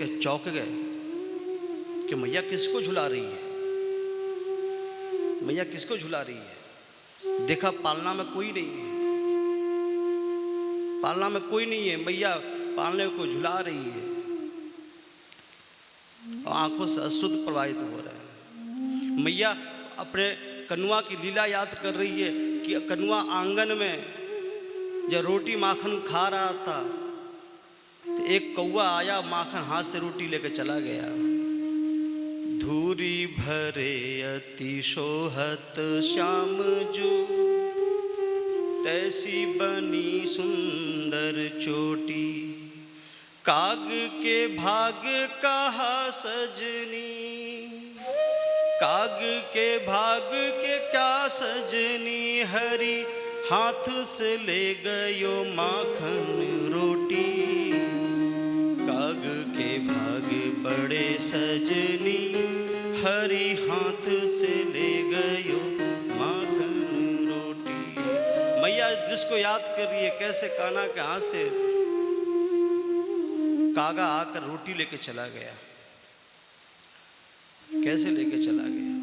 के चौंक गए कि मैया किसको झुला रही है, मैया किसको झुला रही है। देखा पालना में कोई नहीं है, पालना में कोई नहीं है, मैया पालने को झुला रही है और आंखों से अश्रुत प्रवाहित हो रहे हैं। मैया अपने कनुआ की लीला याद कर रही है कि कनुआ आंगन में जब रोटी माखन खा रहा था तो एक कौवा आया, माखन हाथ से रोटी लेकर चला गया। धूरी भरे अति सोहत श्याम जो, तैसी बनी सुंदर चोटी। काग के भाग कहा सजनी, काग के भाग के क्या सजनी, हरि हाथ से ले गयो माखन रोटी। काग के भाग बड़े सजनी, हरि हाथ से ले गयो माखन रोटी। मैया जिसको याद कर रही है, कैसे कान्हा के हाथ से कागा आकर रोटी लेके चला गया, कैसे लेके चला गया।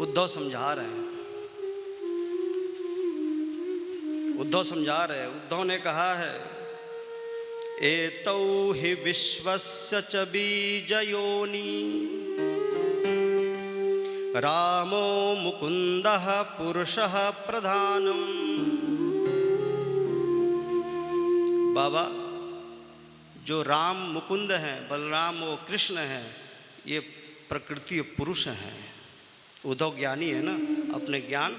उद्धव समझा रहे हैं, उद्धव समझा रहे हैं। उद्धव ने कहा है, एतौ हि विश्वस्य च बीजयोनि, रामो मुकुन्दः पुरुषः प्रधानम्। बाबा, जो राम मुकुंद हैं, बलराम वो कृष्ण हैं, ये प्रकृति पुरुष हैं। उद्धव ज्ञानी है ना, अपने ज्ञान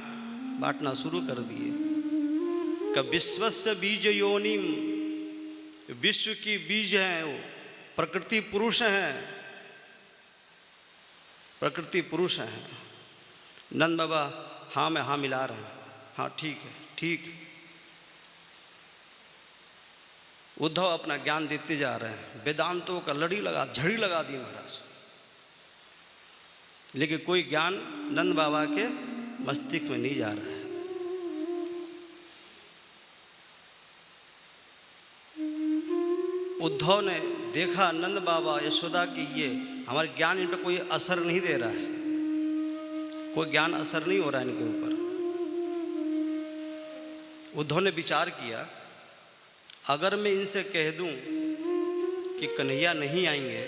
बांटना शुरू कर दिए। का विश्वस्य बीज योनि, विश्व की बीज हैं वो, प्रकृति पुरुष हैं, प्रकृति पुरुष हैं। नंद बाबा हाँ में हाँ मिला रहे हैं, हाँ ठीक है, ठीक है। उद्धव अपना ज्ञान देते जा रहे हैं, वेदांतों का लड़ी लगा झड़ी लगा दी महाराज, लेकिन कोई ज्ञान नंद बाबा के मस्तिष्क में नहीं जा रहा है। उद्धव ने देखा नंद बाबा यशोदा की ये हमारे ज्ञान इन पर कोई असर नहीं दे रहा है, कोई ज्ञान असर नहीं हो रहा है इनके ऊपर। उद्धव ने विचार किया, अगर मैं इनसे कह दूं कि कन्हैया नहीं आएंगे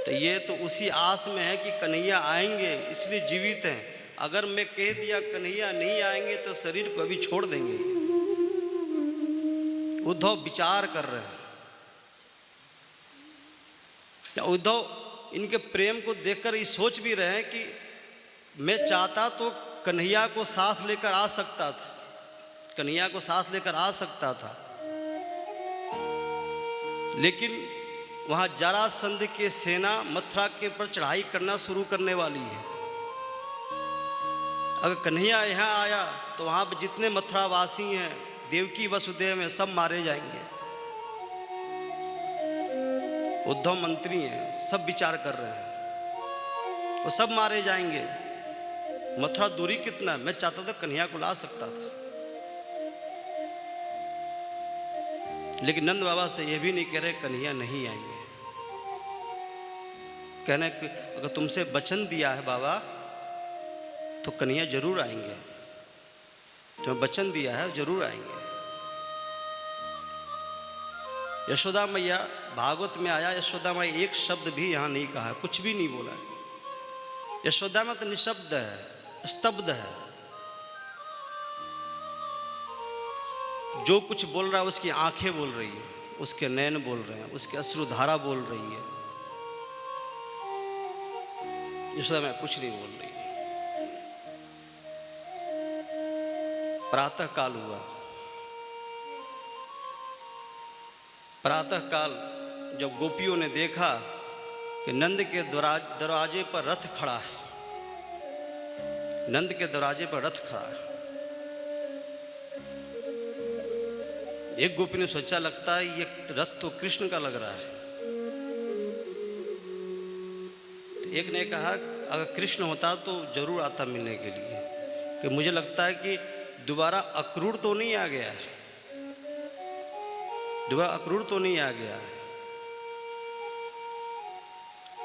तो ये तो उसी आस में है कि कन्हैया आएंगे इसलिए जीवित हैं। अगर मैं कह दिया कन्हैया नहीं आएंगे तो शरीर को अभी छोड़ देंगे। उद्धव विचार कर रहे हैं। उद्धव इनके प्रेम को देखकर ये सोच भी रहे हैं कि मैं चाहता तो कन्हैया को साथ लेकर आ सकता था, कन्हैया को साथ लेकर आ सकता था, लेकिन वहां जरासंध की सेना मथुरा के ऊपर चढ़ाई करना शुरू करने वाली है। अगर कन्हैया यहाँ आया तो वहां पर जितने मथुरावासी हैं, देवकी वसुदेव में सब मारे जाएंगे। उद्धव मंत्री हैं, सब विचार कर रहे हैं, वो सब मारे जाएंगे। मथुरा दूरी कितना है, मैं चाहता था कन्हैया को ला सकता था, लेकिन नंद बाबा से यह भी नहीं कह रहे कन्हैया नहीं आएंगे। कहने कि अगर तुमसे वचन दिया है बाबा तो कन्हैया जरूर आएंगे, तुम्हें वचन दिया है जरूर आएंगे। यशोदा मैया भागवत में आया, यशोदा मैया एक शब्द भी यहाँ नहीं कहा, कुछ भी नहीं बोला है। यशोदा में तो निशब्द है, स्तब्ध है। जो कुछ बोल रहा है उसकी आंखें बोल रही है, उसके नैन बोल रहे हैं, उसकी अश्रुधारा बोल रही है। यशोदा में कुछ नहीं बोल रही। प्रातः काल हुआ। प्रातः काल जब गोपियों ने देखा कि नंद के दरवाजे पर रथ खड़ा है, नंद के दरवाजे पर रथ खड़ा है, एक गोपी ने सोचा लगता है ये रथ तो कृष्ण का लग रहा है। तो एक ने कहा अगर कृष्ण होता तो जरूर आता मिलने के लिए, कि मुझे लगता है कि दोबारा अक्रूर तो नहीं आ गया है। दोबारा अक्रूर तो नहीं आ गया।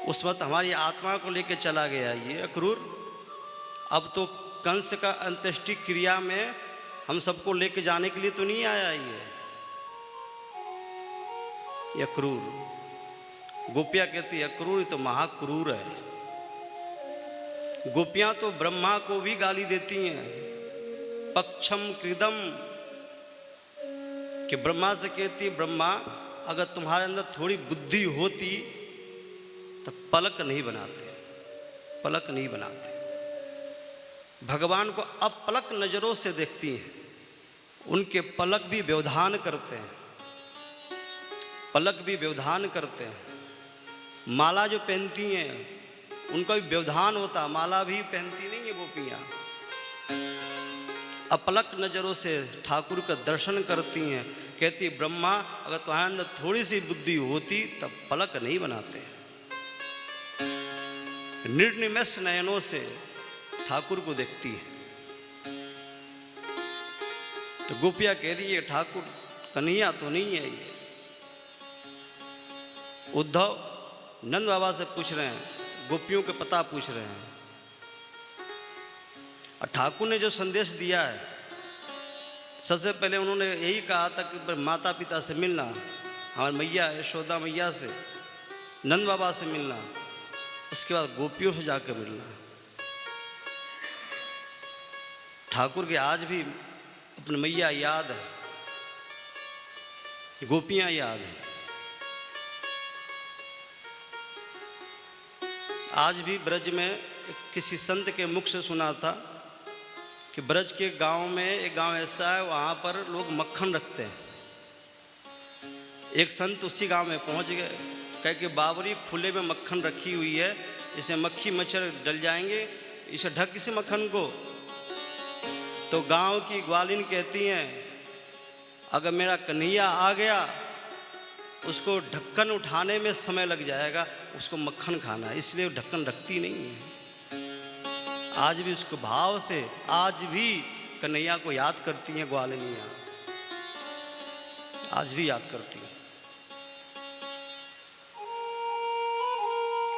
उस वक्त हमारी आत्मा को लेकर चला गया ये अक्रूर। अब तो कंस का अंत्येष्टि क्रिया में हम सबको लेके जाने के लिए तो नहीं आया ये अक्रूर। गोपियाँ कहती है अक्रूर ये तो महाक्रूर है। गोपियाँ तो ब्रह्मा को भी गाली देती हैं, पक्षम कृदम, कि ब्रह्मा से कहती ब्रह्मा अगर तुम्हारे अंदर थोड़ी बुद्धि होती तो पलक नहीं बनाते, पलक नहीं बनाते। भगवान को अपलक नजरों से देखती हैं, उनके पलक भी व्यवधान करते हैं, पलक भी व्यवधान करते हैं। माला जो पहनती हैं उनका भी व्यवधान होता, माला भी पहनती नहीं है गोपियाँ। अपलक नजरों से ठाकुर का दर्शन करती हैं। कहती ब्रह्मा अगर तुम्हारे अंदर थोड़ी सी बुद्धि होती तब पलक नहीं बनाते। निर्निमेष नयनों से ठाकुर को देखती है। तो गोपियाँ कह रही है ठाकुर कन्हैया तो नहीं है ये। उद्धव नंद बाबा से पूछ रहे हैं, गोपियों के पता पूछ रहे हैं। और ठाकुर ने जो संदेश दिया है, सबसे पहले उन्होंने यही कहा था कि माता पिता से मिलना, हमारी मैया यशोदा मैया से, नंद बाबा से मिलना, उसके बाद गोपियों से जाकर मिलना। ठाकुर के आज भी अपनी मैया याद है, गोपियां याद है। आज भी ब्रज में किसी संत के मुख से सुना था कि ब्रज के गांव में एक गांव ऐसा है, वहाँ पर लोग मक्खन रखते हैं। एक संत उसी गांव में पहुँच गए, कह के बाबरी खुले में मक्खन रखी हुई है, इसे मक्खी मच्छर डल जाएंगे, इसे ढक इसे मक्खन को। तो गांव की ग्वालिन कहती हैं अगर मेरा कन्हैया आ गया उसको ढक्कन उठाने में समय लग जाएगा, उसको मक्खन खाना है, इसलिए ढक्कन रखती नहीं है। आज भी उसको भाव से आज भी कन्हैया को याद करती हैं ग्वालिनियाँ, आज भी याद करती हैं।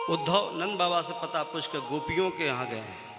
उद्धव नंद बाबा से पता पूछ कर गोपियों के यहाँ गए हैं।